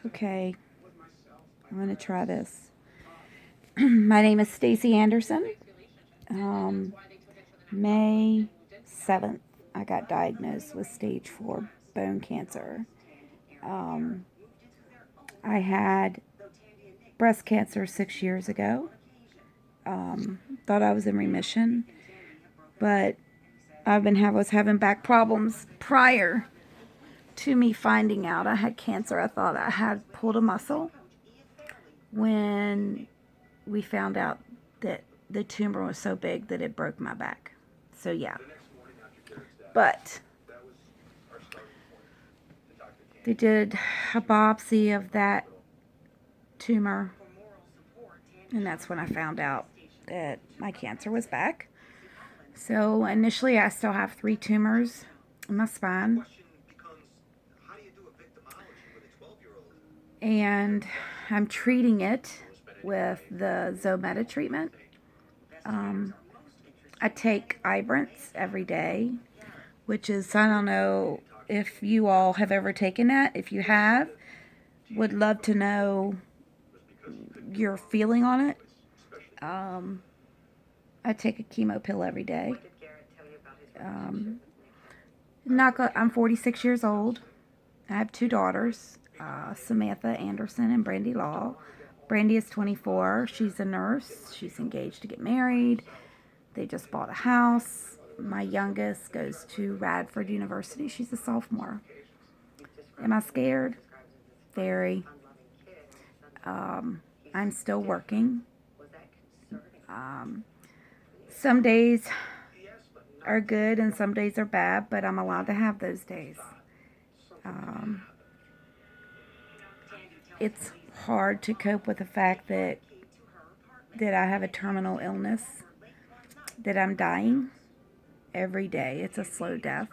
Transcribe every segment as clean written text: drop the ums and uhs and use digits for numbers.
Okay, I'm going to try this. My name is Stacy Anderson. Um, May 7th, I got diagnosed with stage 4 bone cancer. Um, I had breast cancer 6 years ago. Thought I was in remission, but was having back problems prior to me finding out I had cancer. I thought I had pulled a muscle when we found out that the tumor was so big that it broke my back. So yeah, but they did a biopsy of that tumor, and that's when I found out that my cancer was back. So initially I still have 3 tumors in my spine, and I'm treating it with the Zometa treatment. I take Ibrance every day, which is, I don't know if you all have ever taken that. If you have, would love to know your feeling on it. I take a chemo pill every day. I'm 46 years old. I have 2 daughters, Samantha Anderson and Brandy Law. Brandy is 24. She's a nurse. She's engaged to get married. They just bought a house. My youngest goes to Radford University. She's a sophomore. Am I scared? Very. I'm still working. Some days are good and some days are bad, but I'm allowed to have those days. It's hard to cope with the fact that I have a terminal illness, that I'm dying every day. It's a slow death.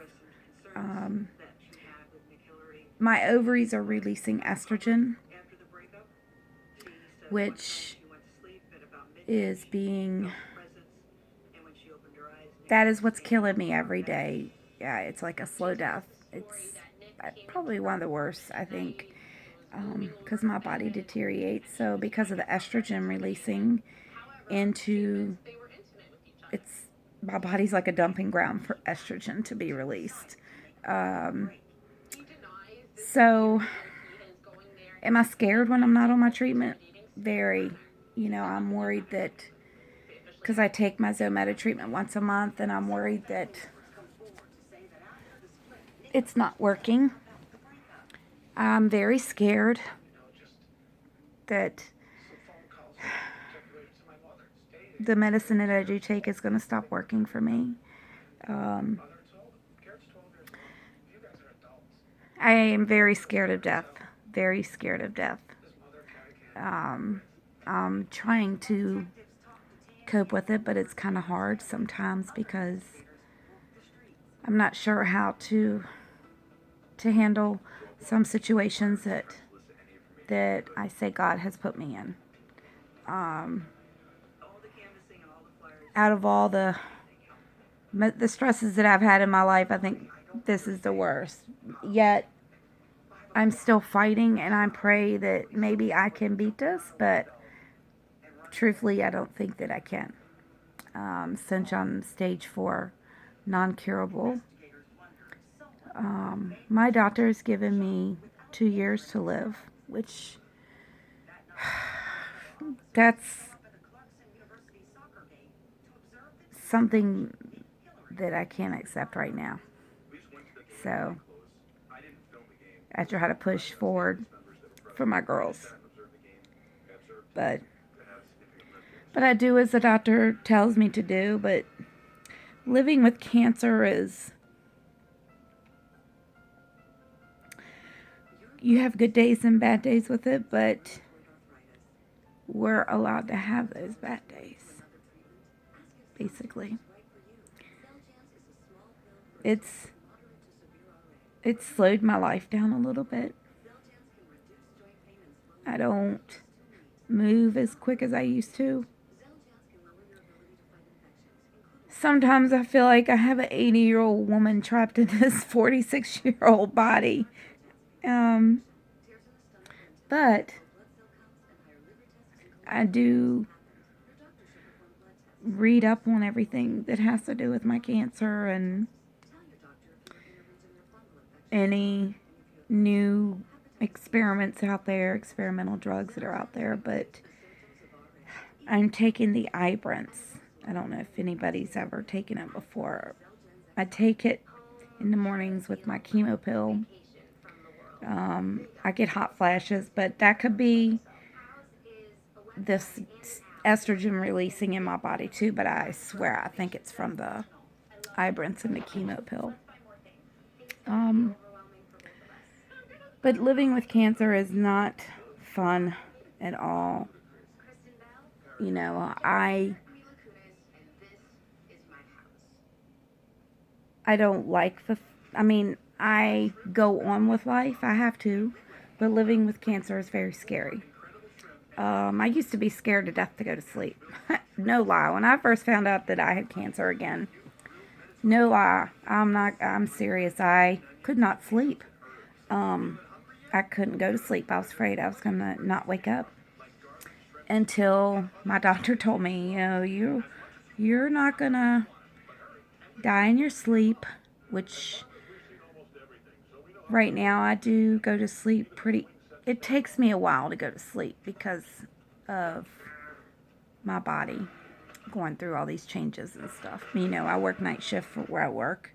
My ovaries are releasing estrogen, which is that is what's killing me every day. Yeah, it's like a slow death. It's probably one of the worst, I think, because my body deteriorates. So because of the estrogen releasing into, my body's like a dumping ground for estrogen to be released. So am I scared when I'm not on my treatment? Very. I'm worried that, because I take my Zometa treatment once a month, and I'm worried that it's not working. I'm very scared that the medicine that I do take is going to stop working for me. I am very scared of death. Very scared of death. I'm trying to cope with it, but it's kind of hard sometimes because I'm not sure how to handle some situations that I say God has put me in. Out of all the stresses that I've had in my life, I think this is the worst. Yet I'm still fighting, and I pray that maybe I can beat this, but truthfully, I don't think that I can. Since I'm stage 4, non-curable. My doctor has given me 2 years to live, which that's something that I can't accept right now. So I try to push forward for my girls. But I do as the doctor tells me to do. But living with cancer is, you have good days and bad days with it, but we're allowed to have those bad days, basically. It's slowed my life down a little bit. I don't move as quick as I used to. Sometimes I feel like I have an 80-year-old woman trapped in this 46-year-old body. But I do read up on everything that has to do with my cancer and any new experiments out there, experimental drugs that are out there. But I'm taking the Ibrance. I don't know if anybody's ever taken it before. I take it in the mornings with my chemo pill. I get hot flashes, but that could be this estrogen releasing in my body too, but I swear I think it's from the Ibrance and the chemo pill. But living with cancer is not fun at all. You know, I don't like I go on with life. I have to. But living with cancer is very scary. I used to be scared to death to go to sleep. No lie. When I first found out that I had cancer again, no lie. I'm serious. I could not sleep. I couldn't go to sleep. I was afraid I was going to not wake up. Until my doctor told me, you're not going to die in your sleep, which right now I do go to sleep it takes me a while to go to sleep because of my body going through all these changes and stuff. You know, I work night shift for where I work,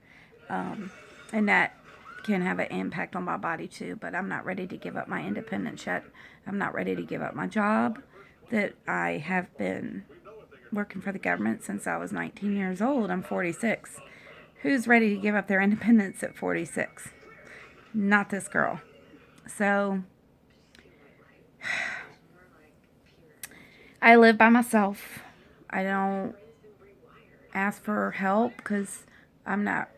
and that can have an impact on my body too, but I'm not ready to give up my independence yet. I'm not ready to give up my job that I have been working for the government since I was 19 years old. I'm 46. Who's ready to give up their independence at 46? Not this girl. So I live by myself. I don't ask for help because I'm not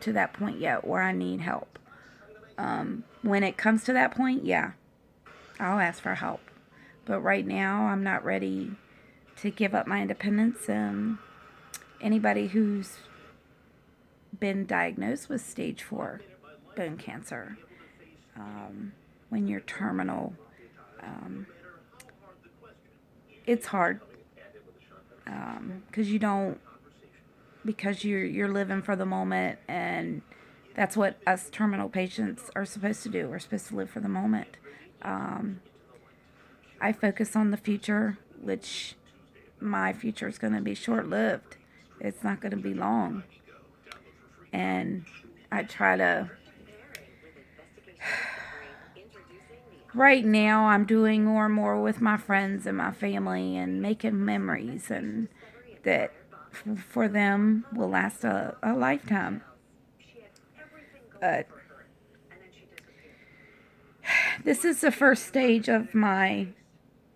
to that point yet where I need help. When it comes to that point, yeah, I'll ask for help. But right now, I'm not ready to give up my independence. And anybody who's been diagnosed with stage 4 bone cancer, when you're terminal, it's hard because you're living for the moment, and that's what us terminal patients are supposed to do. We're supposed to live for the moment. I focus on the future, which my future is going to be short-lived. It's not going to be long. And I try to... Right now, I'm doing more and more with my friends and my family and making memories, and that for them will last a lifetime. But this is the first stage of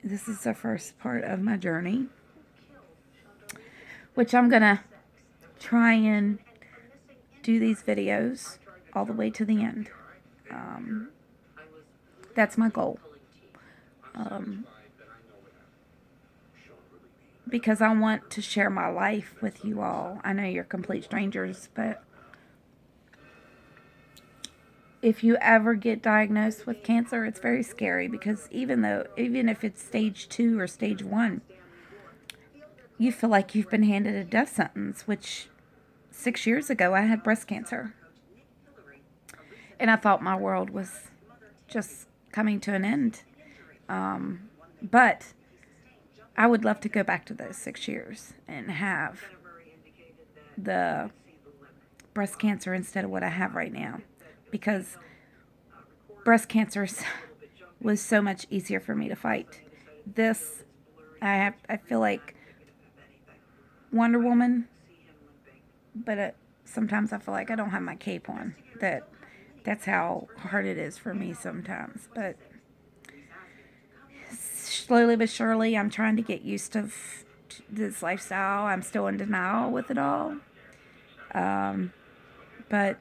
this is the first part of my journey, which I'm going to try and do these videos all the way to the end. That's my goal. Because I want to share my life with you all. I know you're complete strangers, but if you ever get diagnosed with cancer, it's very scary because even if it's stage 2 or stage 1, you feel like you've been handed a death sentence, which 6 years ago I had breast cancer. And I thought my world was just coming to an end. But I would love to go back to those 6 years and have the breast cancer instead of what I have right now. Because breast cancer was so much easier for me to fight. This, I feel like Wonder Woman, but sometimes I feel like I don't have my cape on. That's how hard it is for me sometimes. But slowly but surely, I'm trying to get used to this lifestyle. I'm still in denial with it all. But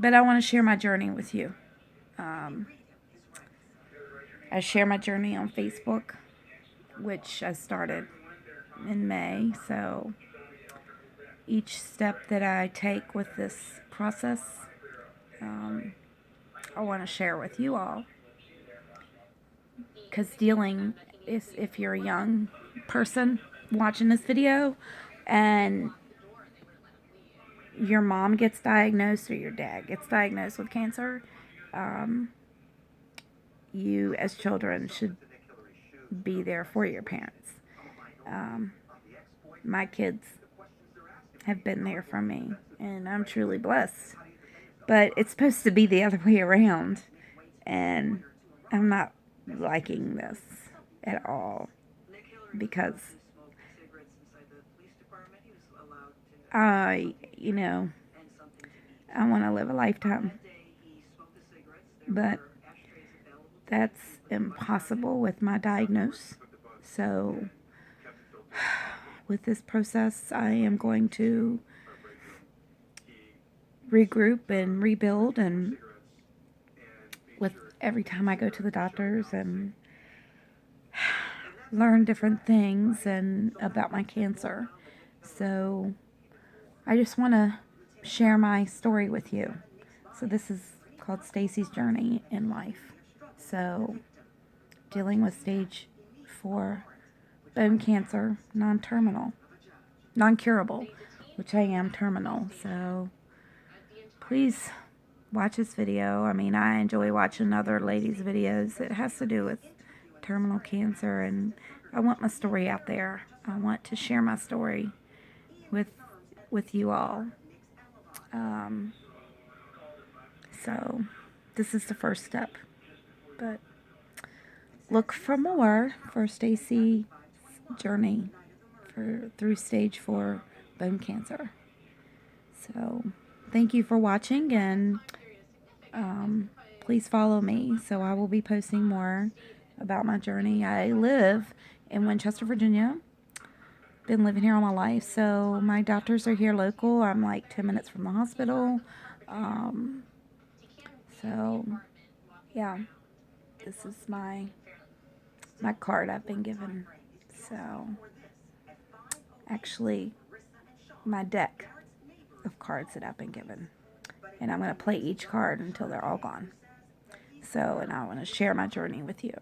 I want to share my journey with you. I share my journey on Facebook, which I started in May. So each step that I take with this process, I want to share with you all. because dealing is, if you're a young person watching this video and your mom gets diagnosed or your dad gets diagnosed with cancer, you as children should be there for your parents. My kids have been there for me, and I'm truly blessed. But it's supposed to be the other way around, and I'm not liking this at all, because I want to live a lifetime, but that's impossible with my diagnosis. So with this process, I am going to regroup and rebuild, and with every time I go to the doctors and learn different things and about my cancer. So I just want to share my story with you. So this is called Stacy's Journey in Life. So dealing with stage 4 bone cancer, non-terminal, non-curable, which I am terminal. So please watch this video. I mean, I enjoy watching other ladies' videos. It has to do with terminal cancer, and I want my story out there. I want to share my story with you all. So this is the first step, but look for more for Stacy's journey through stage 4 bone cancer. So thank you for watching, and please follow me. So I will be posting more about my journey. I live in Winchester, Virginia. Been living here all my life, so my doctors are here local. I'm like 10 minutes from the hospital. So yeah, this is my card I've been given. So actually, my deck of cards that I've been given, and I'm going to play each card until they're all gone. So, and I want to share my journey with you.